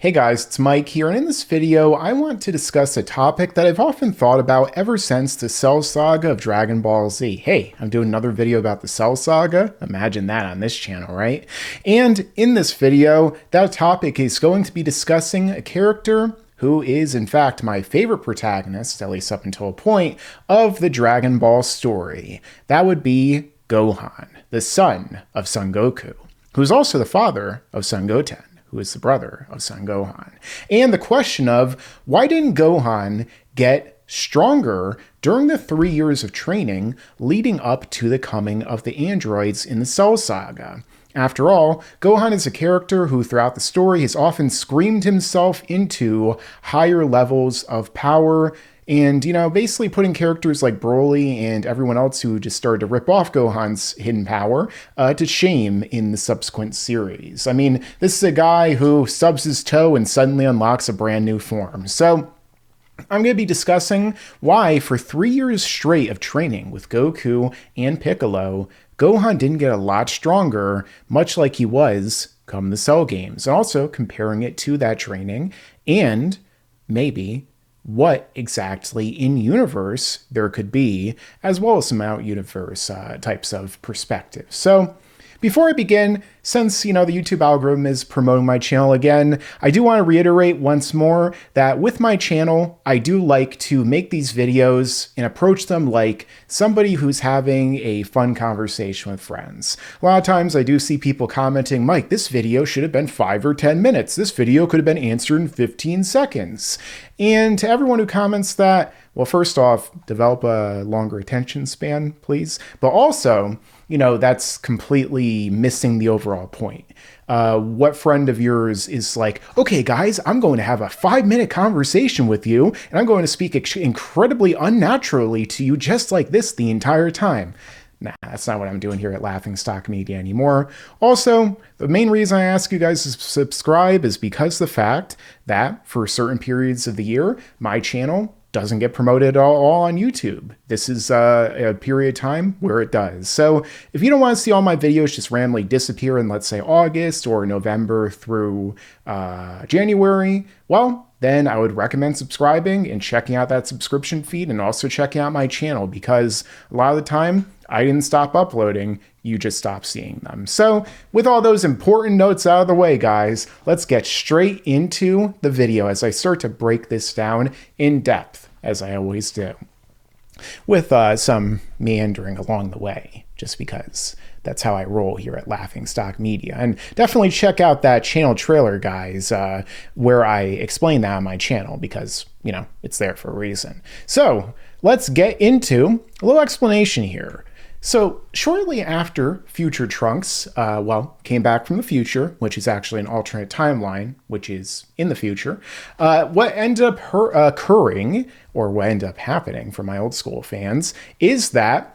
Hey guys, it's Mike here, and in this video, I want to discuss a topic that I've often thought about ever since the Cell Saga of Dragon Ball Z. Hey, I'm doing another video about the Cell Saga. Imagine that on this channel, right? And in this video, that topic is going to be discussing a character who is, in fact, my favorite protagonist, at least up until a point, of the Dragon Ball story. That would be Gohan, the son of Son Goku, who's also the father of Son Goten, who is the brother of Son Gohan. And the question of why didn't Gohan get stronger during the 3 years of training leading up to the coming of the androids in the Cell Saga? After all, Gohan is a character who throughout the story has often screamed himself into higher levels of power and, basically putting characters like Broly and everyone else who just started to rip off Gohan's hidden power to shame in the subsequent series. I mean, this is a guy who stubs his toe and suddenly unlocks a brand new form. So I'm going to be discussing why for 3 years straight of training with Goku and Piccolo, Gohan didn't get a lot stronger, much like he was come the Cell games. And also comparing it to that training and maybe what exactly in-universe there could be, as well as some out-universe types of perspectives. So before I begin, since, the YouTube algorithm is promoting my channel again, I do want to reiterate once more that with my channel, I do like to make these videos and approach them like somebody who's having a fun conversation with friends. A lot of times I do see people commenting, Mike, this video should have been 5 or 10 minutes. This video could have been answered in 15 seconds. And to everyone who comments that, well, first off, develop a longer attention span, please. But also, that's completely missing the overall point. What friend of yours is like, okay, guys, I'm going to have a 5-minute conversation with you, and I'm going to speak incredibly unnaturally to you just like this the entire time. Nah, that's not what I'm doing here at Laughingstock Media anymore. Also, the main reason I ask you guys to subscribe is because the fact that for certain periods of the year, my channel doesn't get promoted at all on YouTube. This is a period of time where it does. So if you don't want to see all my videos just randomly disappear in, let's say, August or November through January, well, then I would recommend subscribing and checking out that subscription feed and also checking out my channel, because a lot of the time I didn't stop uploading, you just stopped seeing them. So with all those important notes out of the way, guys, let's get straight into the video as I start to break this down in depth, as I always do, with some meandering along the way, just because that's how I roll here at Laughingstock Media. And definitely check out that channel trailer, guys, where I explain that on my channel, because, it's there for a reason. So let's get into a little explanation here. So shortly after Future Trunks, came back from the future, which is actually an alternate timeline, which is in the future, what ended up occurring, or what ended up happening for my old school fans, is that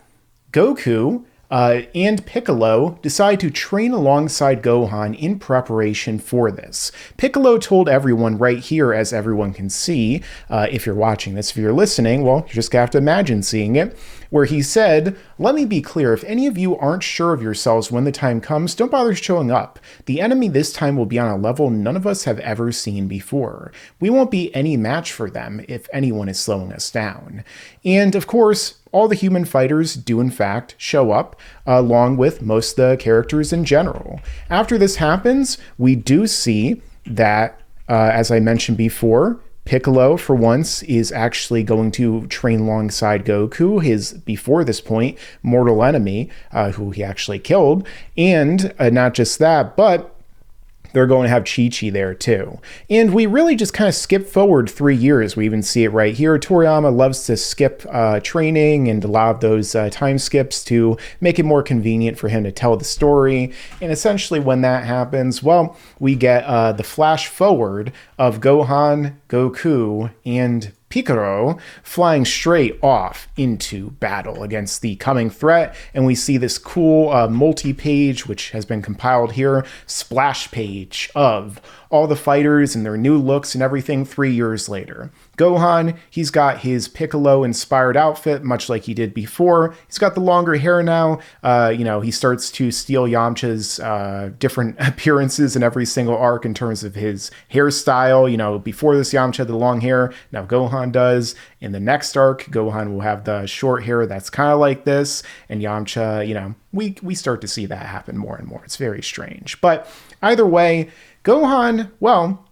Goku and Piccolo decide to train alongside Gohan in preparation for this. Piccolo told everyone right here, as everyone can see, if you're watching this, if you're listening, well, you just have to imagine seeing it, where he said, "Let me be clear, if any of you aren't sure of yourselves when the time comes, don't bother showing up. The enemy this time will be on a level none of us have ever seen before. We won't be any match for them if anyone is slowing us down." And of course, all the human fighters do in fact show up, along with most of the characters in general. After this happens, we do see that, as I mentioned before, Piccolo, for once, is actually going to train alongside Goku, his, before this point, mortal enemy, who he actually killed. And not just that, but they're going to have Chi-Chi there too. And we really just kind of skip forward 3 years. We even see it right here. Toriyama loves to skip training and a lot of those time skips to make it more convenient for him to tell the story. And essentially when that happens, well, we get the flash forward of Gohan, Goku, and Piccolo flying straight off into battle against the coming threat, and we see this cool multi-page, which has been compiled here, splash page of all the fighters and their new looks and everything 3 years later. Gohan, he's got his Piccolo-inspired outfit, much like he did before. He's got the longer hair now. He starts to steal Yamcha's different appearances in every single arc in terms of his hairstyle. Before this, Yamcha had the long hair. Now Gohan does. In the next arc, Gohan will have the short hair that's kind of like this. And Yamcha, we start to see that happen more and more. It's very strange. But either way, Gohan, well,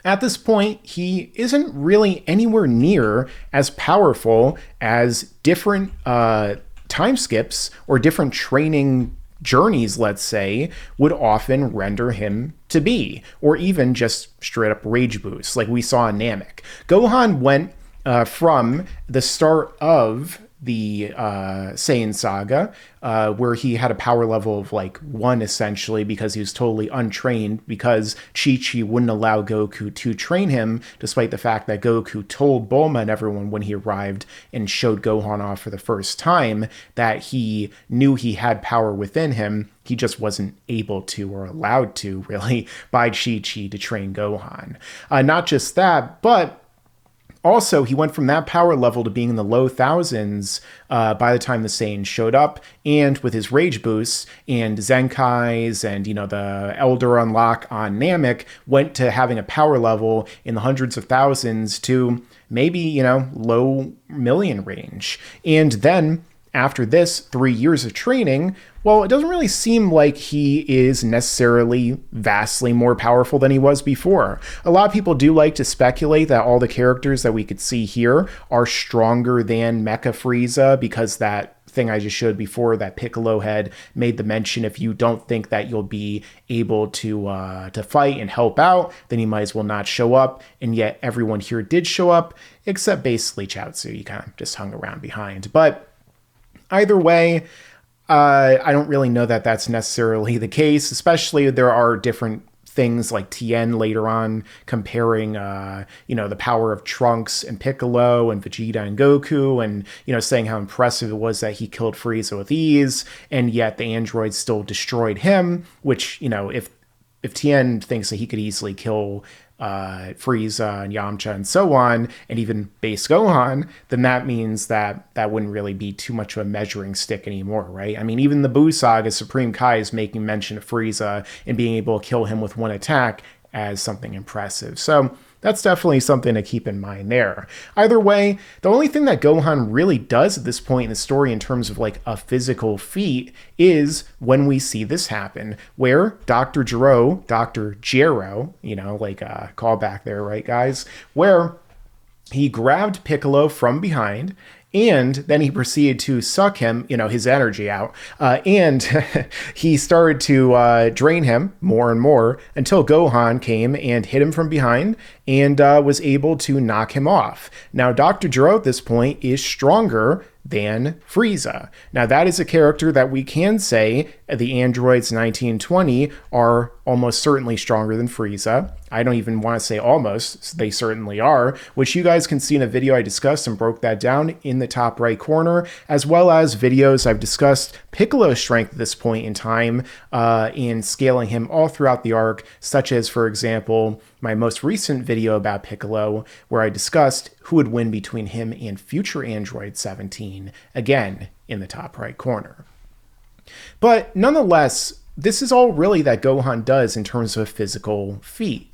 at this point, he isn't really anywhere near as powerful as different time skips or different training journeys, let's say, would often render him to be, or even just straight up rage boosts, like we saw in Namek. Gohan went from the start of the Saiyan saga, where he had a power level of like 1 essentially because he was totally untrained because Chi-Chi wouldn't allow Goku to train him, despite the fact that Goku told Bulma and everyone when he arrived and showed Gohan off for the first time that he knew he had power within him. He just wasn't able to or allowed to really by Chi-Chi to train Gohan. Not just that, but also, he went from that power level to being in the low thousands by the time the Saiyan showed up, and with his rage boosts and Zenkais and, the Elder Unlock on Namek, went to having a power level in the hundreds of thousands to maybe, low million range. And then after this 3 years of training, well, it doesn't really seem like he is necessarily vastly more powerful than he was before. A lot of people do like to speculate that all the characters that we could see here are stronger than Mecha Frieza because that thing I just showed before, that Piccolo had made the mention, if you don't think that you'll be able to fight and help out, then you might as well not show up. And yet everyone here did show up, except basically Chaozu. He kind of just hung around behind. But either way, I don't really know that that's necessarily the case, especially there are different things like Tien later on comparing, the power of Trunks and Piccolo and Vegeta and Goku and, saying how impressive it was that he killed Frieza with ease, and yet the androids still destroyed him, which, if Tien thinks that he could easily kill Frieza and Yamcha and so on, and even base Gohan, then that means that wouldn't really be too much of a measuring stick anymore, right? I mean, even the Buu Saga, Supreme Kai is making mention of Frieza and being able to kill him with one attack as something impressive. So that's definitely something to keep in mind there. Either way, the only thing that Gohan really does at this point in the story in terms of like a physical feat is when we see this happen, where Dr. Gero, like a callback there, right guys? Where he grabbed Piccolo from behind, and then he proceeded to suck him, his energy out. And he started to drain him more and more until Gohan came and hit him from behind and was able to knock him off. Now, Dr. Gero at this point is stronger than Frieza. Now, that is a character that we can say the androids 1920 are almost certainly stronger than Frieza. I don't even want to say almost, they certainly are, which you guys can see in a video I discussed and broke that down in the top right corner, as well as videos I've discussed Piccolo's strength at this point in time in scaling him all throughout the arc, such as, for example, my most recent video about Piccolo, where I discussed who would win between him and future Android 17, again, in the top right corner. But nonetheless, this is all really that Gohan does in terms of a physical feat.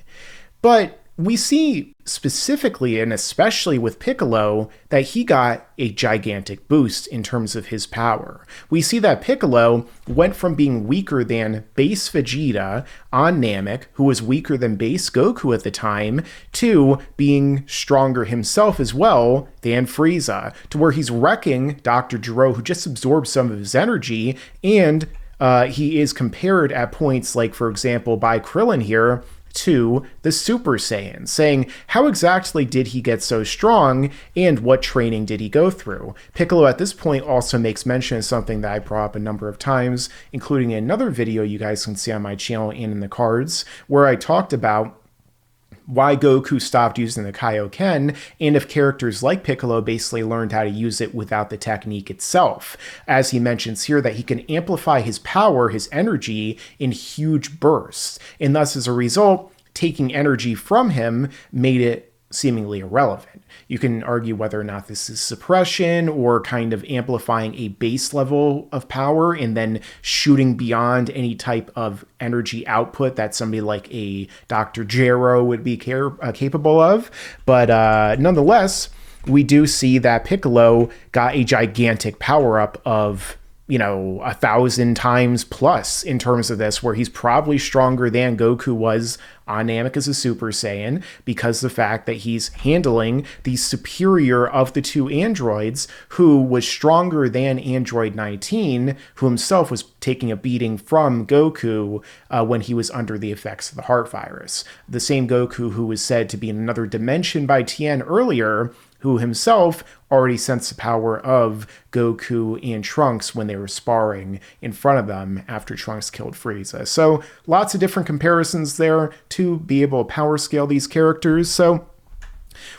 But we see specifically, and especially with Piccolo, that he got a gigantic boost in terms of his power. We see that Piccolo went from being weaker than base Vegeta on Namek, who was weaker than base Goku at the time, to being stronger himself as well than Frieza, to where he's wrecking Dr. Gero, who just absorbed some of his energy, and he is compared at points like, for example, by Krillin here, to the Super Saiyan, saying how exactly did he get so strong and what training did he go through. Piccolo at this point also makes mention of something that I brought up a number of times, including in another video you guys can see on my channel and in the cards, where I talked about why Goku stopped using the Kaioken, and if characters like Piccolo basically learned how to use it without the technique itself. As he mentions here that he can amplify his power, his energy, in huge bursts, and thus as a result, taking energy from him made it seemingly irrelevant. You can argue whether or not this is suppression or kind of amplifying a base level of power and then shooting beyond any type of energy output that somebody like a Dr. Gero would be capable of. But nonetheless, we do see that Piccolo got a gigantic power-up of 1,000 times plus in terms of this, where he's probably stronger than Goku was on Namek as a Super Saiyan, because of the fact that he's handling the superior of the two androids, who was stronger than Android 19, who himself was taking a beating from Goku when he was under the effects of the heart virus. The same Goku who was said to be in another dimension by Tien earlier, who himself already sensed the power of Goku and Trunks when they were sparring in front of them after Trunks killed Frieza. So lots of different comparisons there to be able to power scale these characters. So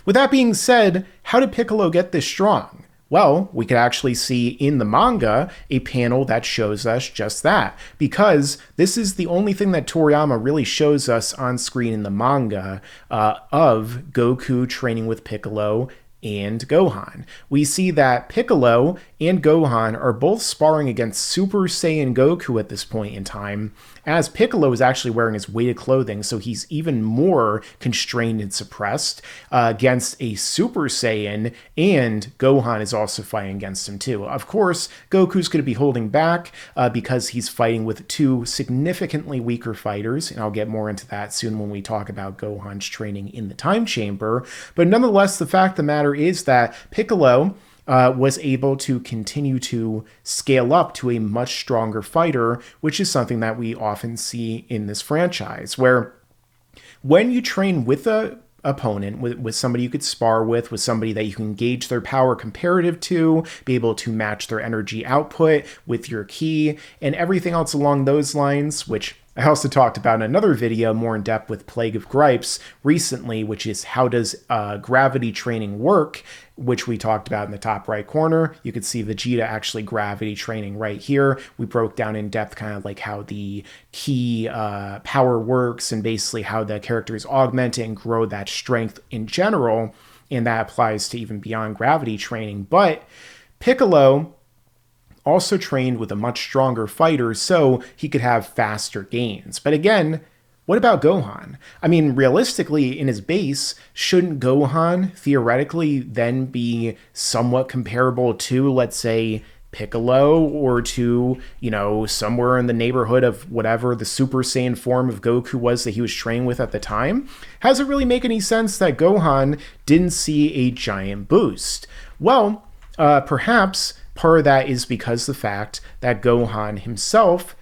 with that being said, how did Piccolo get this strong? Well, we could actually see in the manga a panel that shows us just that, because this is the only thing that Toriyama really shows us on screen in the manga of Goku training with Piccolo and Gohan. We see that Piccolo and Gohan are both sparring against Super Saiyan Goku at this point in time, as Piccolo is actually wearing his weighted clothing, so he's even more constrained and suppressed against a Super Saiyan, and Gohan is also fighting against him too. Of course, Goku's going to be holding back because he's fighting with two significantly weaker fighters, and I'll get more into that soon when we talk about Gohan's training in the time chamber. But nonetheless, the fact of the matter is that Piccolo was able to continue to scale up to a much stronger fighter, which is something that we often see in this franchise, where when you train with a opponent, with somebody you could spar with somebody that you can gauge their power comparative to, be able to match their energy output with your ki, and everything else along those lines, which I also talked about in another video more in depth with Plague of Gripes recently, which is how does gravity training work, which we talked about in the top right corner. You could see Vegeta actually gravity training right here. We broke down in depth kind of like how the ki power works and basically how the characters augment and grow that strength in general, and that applies to even beyond gravity training. But Piccolo also trained with a much stronger fighter so he could have faster gains. But again, what about Gohan? I mean, realistically, in his base, shouldn't Gohan theoretically then be somewhat comparable to, let's say, Piccolo, or to, somewhere in the neighborhood of whatever the Super Saiyan form of Goku was that he was training with at the time? How does it really make any sense that Gohan didn't see a giant boost? Well, perhaps part of that is because the fact that Gohan himself,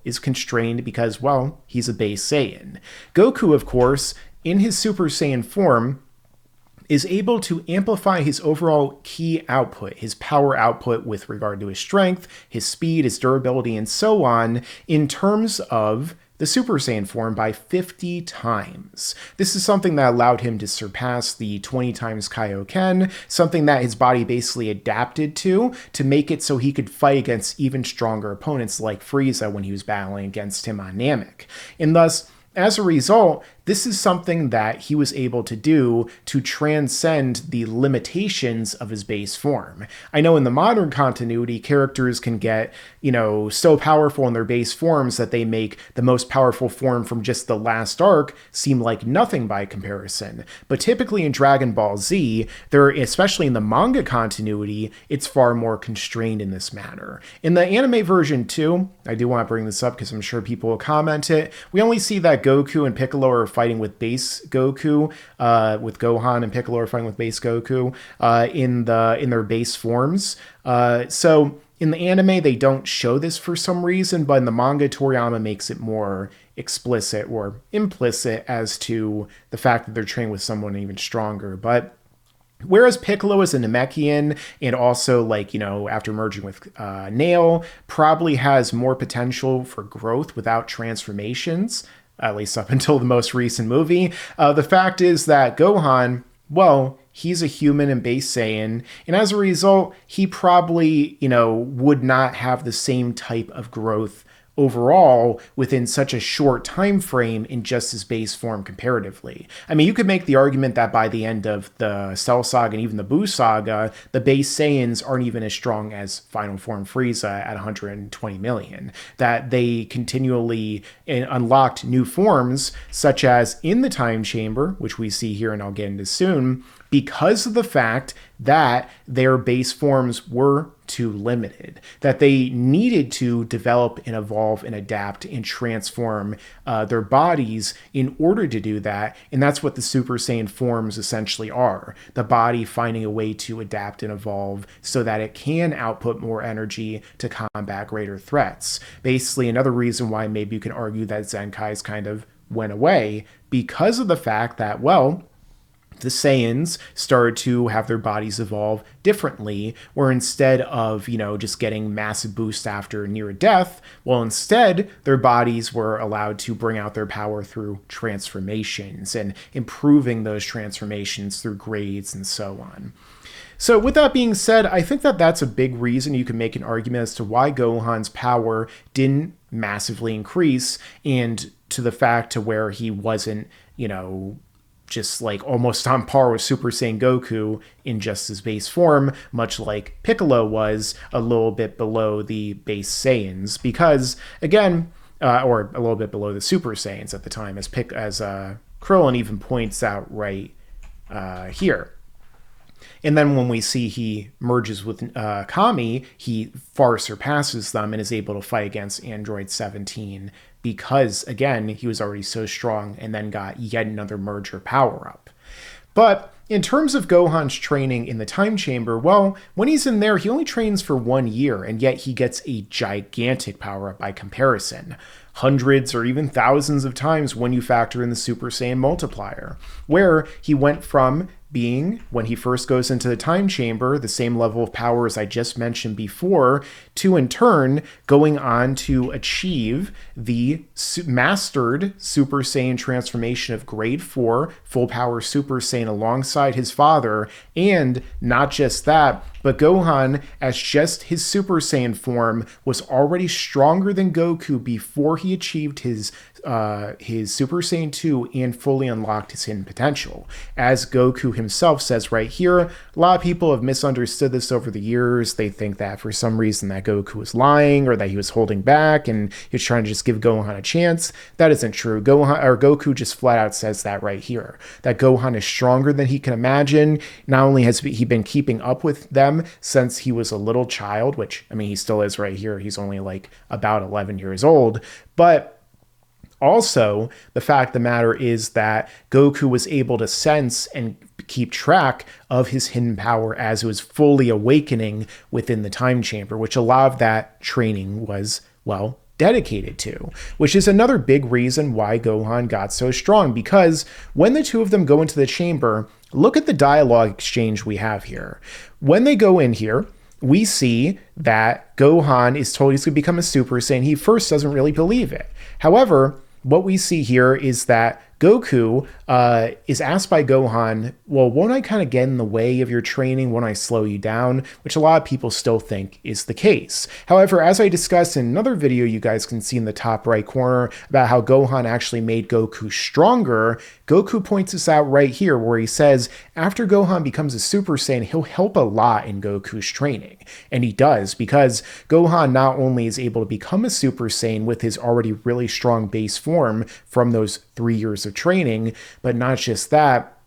is constrained because, he's a base Saiyan. Goku, of course, in his Super Saiyan form, is able to amplify his overall ki output, his power output with regard to his strength, his speed, his durability, and so on, in terms of the Super Saiyan form by 50 times. This is something that allowed him to surpass the 20 times Kaioken, something that his body basically adapted to make it so he could fight against even stronger opponents like Frieza when he was battling against him on Namek. And thus, as a result, this is something that he was able to do to transcend the limitations of his base form. I know in the modern continuity, characters can get, so powerful in their base forms that they make the most powerful form from just the last arc seem like nothing by comparison. But typically in Dragon Ball Z, especially in the manga continuity, it's far more constrained in this manner. In the anime version too, I do want to bring this up because I'm sure people will comment it, we only see that Goku and Piccolo are fighting with base Goku, with Gohan and Piccolo are fighting with base Goku in their base forms. So in the anime, they don't show this for some reason, but in the manga, Toriyama makes it more explicit or implicit as to the fact that they're training with someone even stronger. But whereas Piccolo is a Namekian and also, after merging with Nail, probably has more potential for growth without transformations, at least up until the most recent movie. The fact is that Gohan, he's a human and base Saiyan, and as a result, he probably, would not have the same type of growth overall within such a short time frame in just his base form comparatively. I mean, you could make the argument that by the end of the Cell Saga and even the Buu Saga, the base Saiyans aren't even as strong as Final Form Frieza at 120 million, that they continually unlocked new forms, such as in the Time Chamber, which we see here and I'll get into soon, because of the fact that their base forms were too limited, that they needed to develop and evolve and adapt and transform their bodies in order to do that. And that's what the Super Saiyan forms essentially are. The body finding a way to adapt and evolve so that it can output more energy to combat greater threats. Basically, another reason why maybe you can argue that Zenkai's kind of went away, because of the fact that, well, the Saiyans started to have their bodies evolve differently, where instead of, just getting massive boosts after near death, well, instead, their bodies were allowed to bring out their power through transformations and improving those transformations through grades and so on. So with that being said, I think that that's a big reason you can make an argument as to why Gohan's power didn't massively increase, and to the fact to where he wasn't, just like almost on par with Super Saiyan Goku in just his base form, much like Piccolo was a little bit below the base Saiyans, because again, or a little bit below the Super Saiyans at the time, as Krillin even points out right here. And then when we see he merges with Kami, he far surpasses them and is able to fight against Android 17 because, again, he was already so strong and then got yet another merger power-up. But in terms of Gohan's training in the Time Chamber, well, when he's in there, he only trains for 1 year, and yet he gets a gigantic power-up by comparison. Hundreds or even thousands of times when you factor in the Super Saiyan multiplier, where he went from being, when he first goes into the Time Chamber, the same level of power as I just mentioned before, to in turn going on to achieve the mastered Super Saiyan transformation of grade 4, full power Super Saiyan alongside his father, and not just that, but Gohan, as just his Super Saiyan form, was already stronger than Goku before he achieved his Super Saiyan 2 and fully unlocked his hidden potential. As Goku himself says right here, a lot of people have misunderstood this over the years. They think that for some reason that Goku was lying or that he was holding back and he was trying to just give Gohan a chance. That isn't true. Goku just flat out says that right here, that Gohan is stronger than he can imagine. Not only has he been keeping up with them since he was a little child, which, I mean, he still is right here. He's only like about 11 years old, but also, the fact of the matter is that Goku was able to sense and keep track of his hidden power as it was fully awakening within the Time Chamber, which a lot of that training was, well, dedicated to, which is another big reason why Gohan got so strong, because when the two of them go into the chamber, look at the dialogue exchange we have here. When they go in here, we see that Gohan is told he's going to become a Super Saiyan. He first doesn't really believe it. However, what we see here is that Goku is asked by Gohan, well, won't I kind of get in the way of your training? Won't I slow you down? Which a lot of people still think is the case. However, as I discussed in another video you guys can see in the top right corner about how Gohan actually made Goku stronger, Goku points this out right here where he says after Gohan becomes a Super Saiyan, he'll help a lot in Goku's training. And he does, because Gohan not only is able to become a Super Saiyan with his already really strong base form from those 3 years of training, but not just that,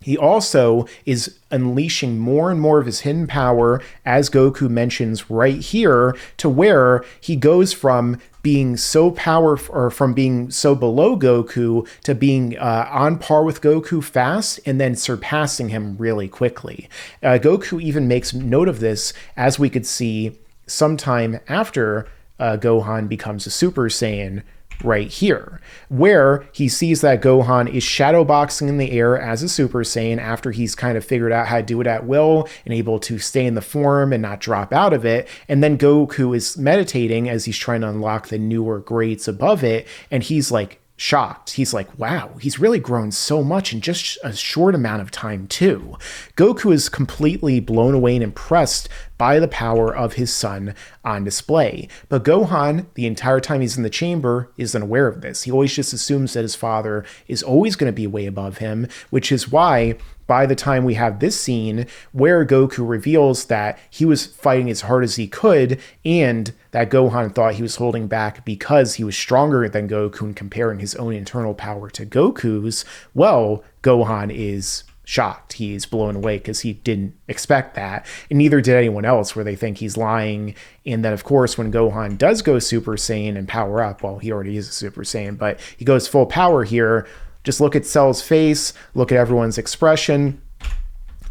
he also is unleashing more and more of his hidden power, as Goku mentions right here, to where he goes from being so powerful, or from being so below Goku to being on par with Goku fast and then surpassing him really quickly. Goku even makes note of this, as we could see sometime after Gohan becomes a Super Saiyan, right here, where he sees that Gohan is shadowboxing in the air as a Super Saiyan after he's kind of figured out how to do it at will and able to stay in the form and not drop out of it. And then Goku is meditating as he's trying to unlock the newer grades above it, and he's like shocked. He's like, wow, he's really grown so much in just a short amount of time too. Goku is completely blown away and impressed by the power of his son on display. But Gohan, the entire time he's in the chamber, isn't aware of this. He always just assumes that his father is always going to be way above him, which is why by the time we have this scene where Goku reveals that he was fighting as hard as he could and that Gohan thought he was holding back because he was stronger than Goku and comparing his own internal power to Goku's, well, Gohan is shocked. He's blown away because he didn't expect that, and neither did anyone else, where they think he's lying. And then, of course, when Gohan does go Super Saiyan and power up, well, he already is a Super Saiyan, but he goes full power here. Just look at Cell's face, look at everyone's expression.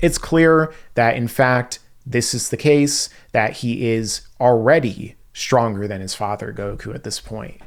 It's clear that, in fact, this is the case, that he is already stronger than his father, Goku, at this point.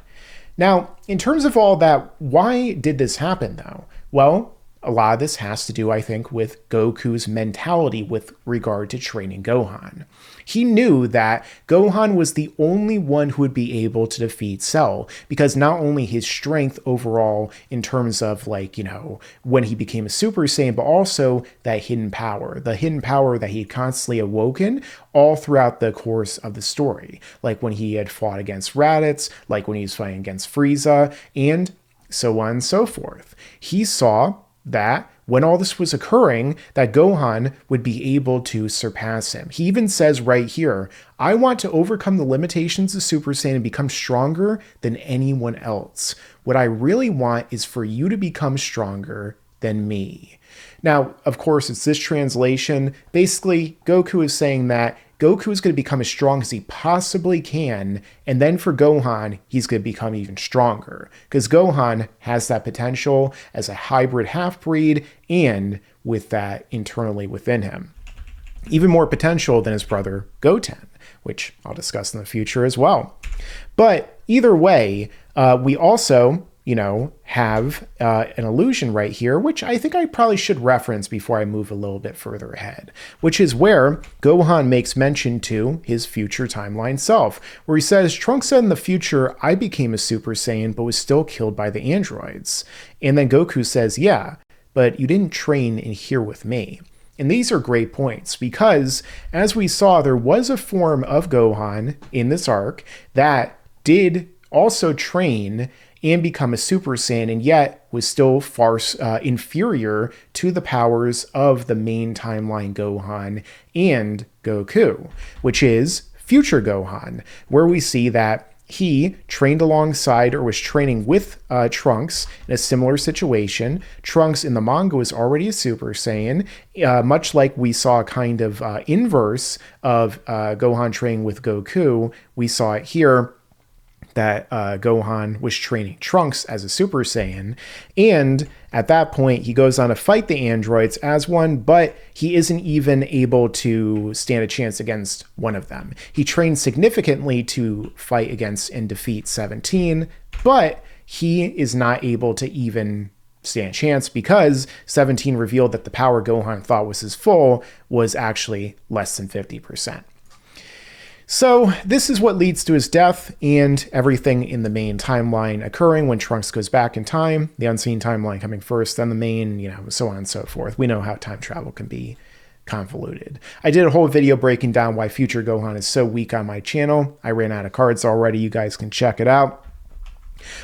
Now, in terms of all that, why did this happen, though? Well, a lot of this has to do, I think, with Goku's mentality with regard to training Gohan. He knew that Gohan was the only one who would be able to defeat Cell, because not only his strength overall in terms of, like, you know, when he became a Super Saiyan, but also that hidden power, the hidden power that he had constantly awoken all throughout the course of the story. Like when he had fought against Raditz, like when he was fighting against Frieza, and so on and so forth. He saw that when all this was occurring, that Gohan would be able to surpass him. He even says right here, I want to overcome the limitations of Super Saiyan and become stronger than anyone else. What I really want is for you to become stronger than me. Now, of course, it's this translation. Basically, Goku is saying that Goku is going to become as strong as he possibly can, and then for Gohan, he's going to become even stronger, because Gohan has that potential as a hybrid half-breed and with that internally within him. Even more potential than his brother Goten, which I'll discuss in the future as well. But either way, we also, you know, have an allusion right here, which I think I probably should reference before I move a little bit further ahead, which is where Gohan makes mention to his future timeline self, where he says, Trunks said in the future, I became a Super Saiyan, but was still killed by the androids. And then Goku says, yeah, but you didn't train in here with me. And these are great points because, as we saw, there was a form of Gohan in this arc that did also train and become a Super Saiyan, and yet was still far inferior to the powers of the main timeline Gohan and Goku, which is future Gohan, where we see that he trained alongside or was training with Trunks in a similar situation. Trunks in the manga was already a Super Saiyan, much like we saw kind of inverse of Gohan training with Goku. We saw it here that Gohan was training Trunks as a Super Saiyan, and at that point he goes on to fight the androids as one, but he isn't even able to stand a chance against one of them. He trained significantly to fight against and defeat 17, but he is not able to even stand a chance because 17 revealed that the power Gohan thought was his full was actually less than 50%. So this is what leads to his death and everything in the main timeline occurring when Trunks goes back in time, the unseen timeline coming first, then the main, you know, so on and so forth. We know how time travel can be convoluted. I did a whole video breaking down why future Gohan is so weak on my channel. I ran out of cards already. You guys can check it out.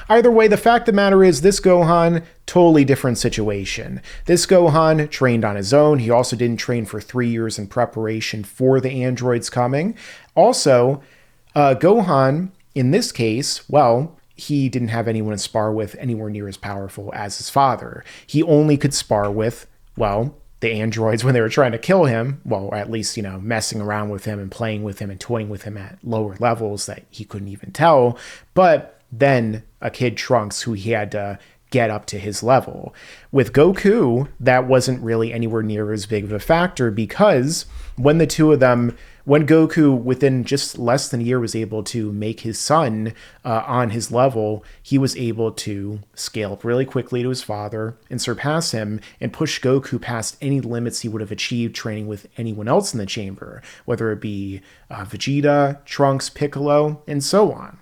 Either way, the fact of the matter is this Gohan, totally different situation. This Gohan trained on his own. He also didn't train for 3 years in preparation for the androids coming. Also, Gohan, in this case, well, he didn't have anyone to spar with anywhere near as powerful as his father. He only could spar with, well, the androids when they were trying to kill him, well, or at least, you know, messing around with him and playing with him and toying with him at lower levels that he couldn't even tell. But then a kid Trunks who he had to get up to his level. With Goku, that wasn't really anywhere near as big of a factor because when the two of them, when Goku within just less than a year was able to make his son on his level, he was able to scale up really quickly to his father and surpass him and push Goku past any limits he would have achieved training with anyone else in the chamber, whether it be Vegeta, Trunks, Piccolo, and so on.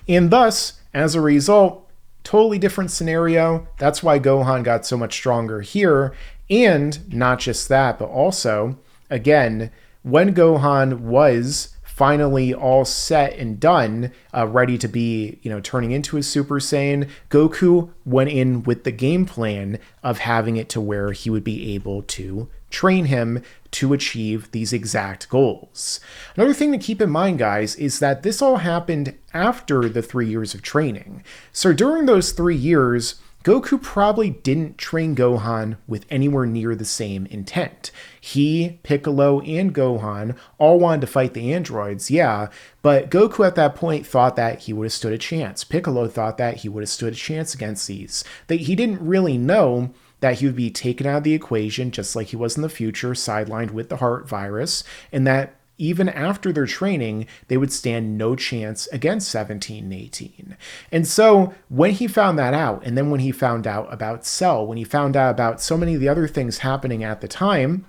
And thus, as a result, totally different scenario. That's why Gohan got so much stronger here. And not just that, but also, again, when Gohan was finally all set and done, ready to be, turning into a Super Saiyan, Goku went in with the game plan of having it to where he would be able to train him to achieve these exact goals. Another thing to keep in mind, guys, is that this all happened after the 3 years of training. So during those 3 years, Goku probably didn't train Gohan with anywhere near the same intent. He, Piccolo, and Gohan all wanted to fight the androids, yeah, but Goku at that point thought that he would have stood a chance. Piccolo thought that he would have stood a chance against these. That he didn't really know that he would be taken out of the equation just like he was in the future, sidelined with the heart virus, and that even after their training, they would stand no chance against 17 and 18. And so when he found that out, and then when he found out about Cell, when he found out about so many of the other things happening at the time,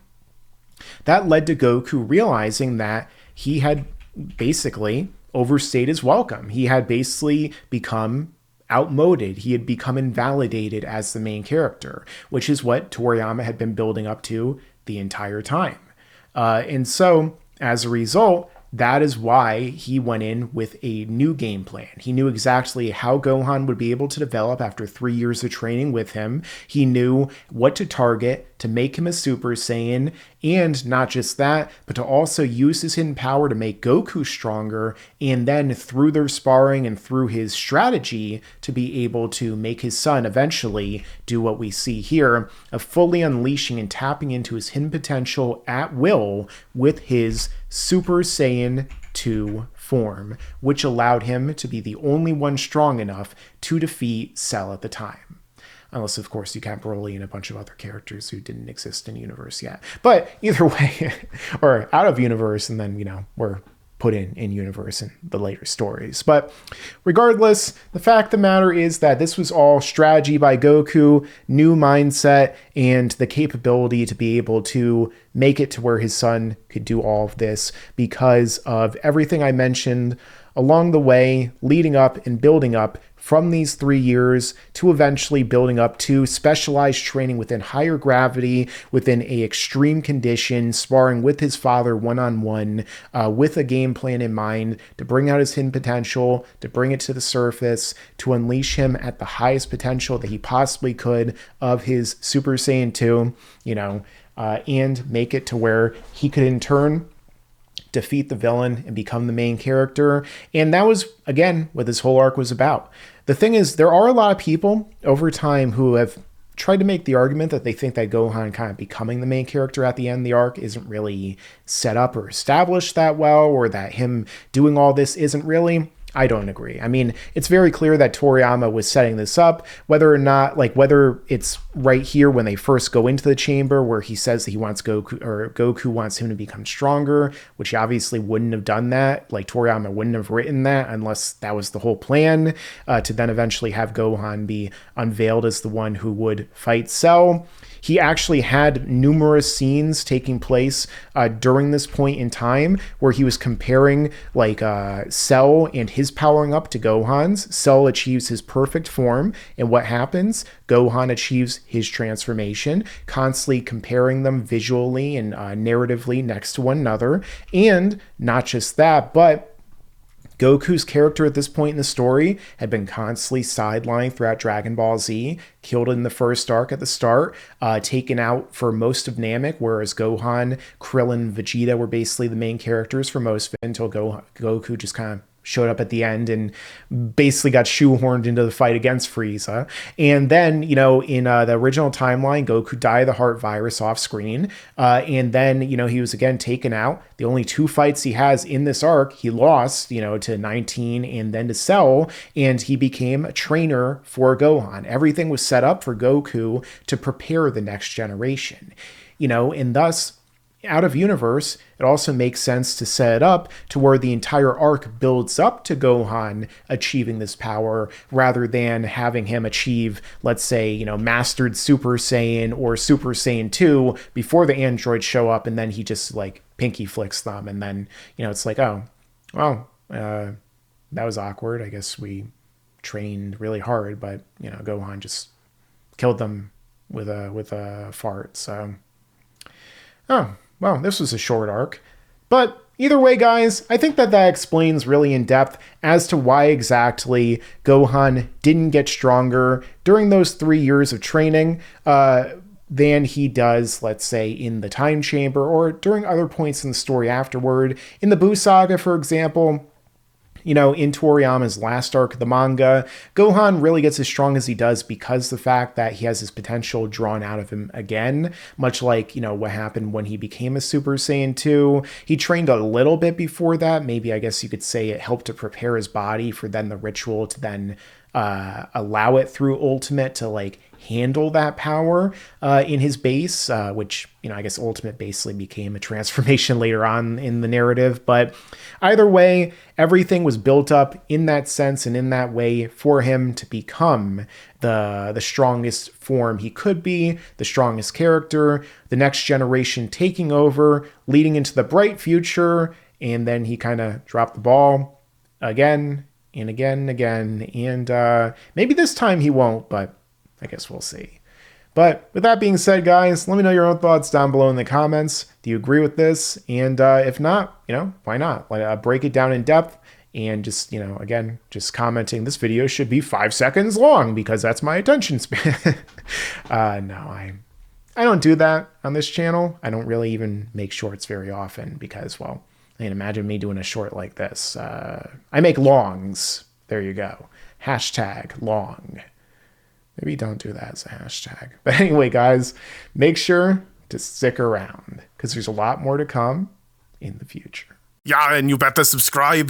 that led to Goku realizing that he had basically overstayed his welcome. He had basically become outmoded. He had become invalidated as the main character, which is what Toriyama had been building up to the entire time. And so as a result, that is why he went in with a new game plan. He knew exactly how Gohan would be able to develop after 3 years of training with him. He knew what to target to make him a Super Saiyan, and not just that, but to also use his hidden power to make Goku stronger, and then through their sparring and through his strategy to be able to make his son eventually do what we see here, of fully unleashing and tapping into his hidden potential at will with his Super Saiyan 2 form, which allowed him to be the only one strong enough to defeat Cell at the time. Unless, of course, you count Broly and a bunch of other characters who didn't exist in universe yet. But either way, or out of universe, and then, we're put in universe in the later stories. But regardless, the fact of the matter is that this was all strategy by Goku, new mindset, and the capability to be able to make it to where his son could do all of this because of everything I mentioned along the way, leading up and building up from these 3 years to eventually building up to specialized training within higher gravity, within a extreme condition, sparring with his father one-on-one, with a game plan in mind to bring out his hidden potential, to bring it to the surface, to unleash him at the highest potential that he possibly could of his Super Saiyan 2, and make it to where he could in turn defeat the villain and become the main character. And that was, again, what this whole arc was about. The thing is, there are a lot of people over time who have tried to make the argument that they think that Gohan kind of becoming the main character at the end of the arc isn't really set up or established that well, or that him doing all this isn't really. I don't agree. I mean, it's very clear that Toriyama was setting this up, whether or not, whether it's right here when they first go into the chamber where he says that he wants Goku wants him to become stronger, which he obviously wouldn't have done that. Toriyama wouldn't have written that unless that was the whole plan, to then eventually have Gohan be unveiled as the one who would fight Cell. He actually had numerous scenes taking place during this point in time where he was comparing Cell and his powering up to Gohan's. Cell achieves his perfect form, and what happens? Gohan achieves his transformation, constantly comparing them visually and narratively next to one another. And not just that, but Goku's character at this point in the story had been constantly sidelined throughout Dragon Ball Z, killed in the first arc at the start, taken out for most of Namek, whereas Gohan, Krillin, Vegeta were basically the main characters for most of it until Goku just kind of showed up at the end and basically got shoehorned into the fight against Frieza. And then, in the original timeline, Goku died of the heart virus off screen. And then, he was again taken out. The only 2 fights he has in this arc, he lost, to 19 and then to Cell, and he became a trainer for Gohan. Everything was set up for Goku to prepare the next generation, and thus, out of universe, it also makes sense to set it up to where the entire arc builds up to Gohan achieving this power rather than having him achieve, let's say, mastered Super Saiyan or Super Saiyan 2 before the androids show up and then he just pinky flicks them and then, it's oh, well, that was awkward. I guess we trained really hard, but, you know, Gohan just killed them with a fart. So, oh, well, this was a short arc. But either way, guys, I think that explains really in depth as to why exactly Gohan didn't get stronger during those 3 years of training than he does, let's say, in the time chamber or during other points in the story afterward. In the Buu saga, for example, you know, in Toriyama's last arc of the manga, Gohan really gets as strong as he does because the fact that he has his potential drawn out of him again, much like, you know, what happened when he became a Super Saiyan 2. He trained a little bit before that. Maybe, I guess you could say it helped to prepare his body for then the ritual to then allow it through Ultimate to, like, handle that power in his base, which, you know, I guess Ultimate basically became a transformation later on in the narrative. But either way, everything was built up in that sense and in that way for him to become the strongest form he could be, the strongest character, the next generation taking over, leading into the bright future, and then he kind of dropped the ball again and again and again, and maybe this time he won't, but I guess we'll see. But with that being said, guys, let me know your own thoughts down below in the comments. Do you agree with this? And if not, you know, why not? Break it down in depth and just, you know, again, just commenting this video should be 5 seconds long because that's my attention span. No, I don't do that on this channel. I don't really even make shorts very often because, well, I mean, imagine me doing a short like this. I make longs. There you go. Hashtag long. Maybe don't do that as a hashtag. But anyway, guys, make sure to stick around because there's a lot more to come in the future. Yeah, and you better subscribe.